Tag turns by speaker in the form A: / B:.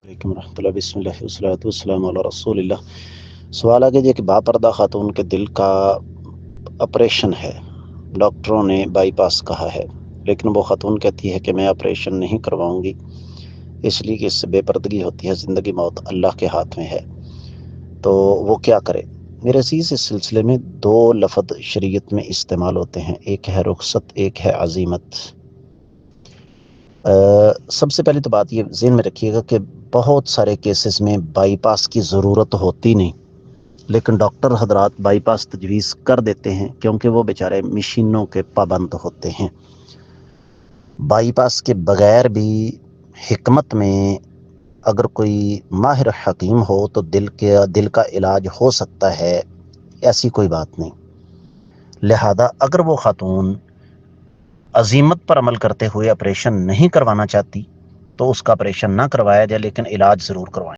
A: علیکم ورحمۃ اللہ، بسم اللہ والصلاۃ والسلام علی رسول اللہ۔ سوال آگے جی کہ باپردہ خاتون کے دل کا آپریشن ہے، ڈاکٹروں نے بائی پاس کہا ہے، لیکن وہ خاتون کہتی ہے کہ میں آپریشن نہیں کرواؤں گی اس لیے کہ اس سے بے پردگی ہوتی ہے، زندگی موت اللہ کے ہاتھ میں ہے، تو وہ کیا کرے؟ میرے عزیز، اس سلسلے میں دو لفظ شریعت میں استعمال ہوتے ہیں، ایک ہے رخصت، ایک ہے عزیمت۔ سب سے پہلی تو بات یہ ذہن میں رکھیے گا کہ بہت سارے کیسز میں بائی پاس کی ضرورت ہوتی نہیں، لیکن ڈاکٹر حضرات بائی پاس تجویز کر دیتے ہیں کیونکہ وہ بیچارے مشینوں کے پابند ہوتے ہیں۔ بائی پاس کے بغیر بھی حکمت میں اگر کوئی ماہر حکیم ہو تو دل کا علاج ہو سکتا ہے، ایسی کوئی بات نہیں۔ لہذا اگر وہ خاتون عزیمت پر عمل کرتے ہوئے آپریشن نہیں کروانا چاہتی تو اس کا آپریشن نہ کروایا جائے، لیکن علاج ضرور کروائیں۔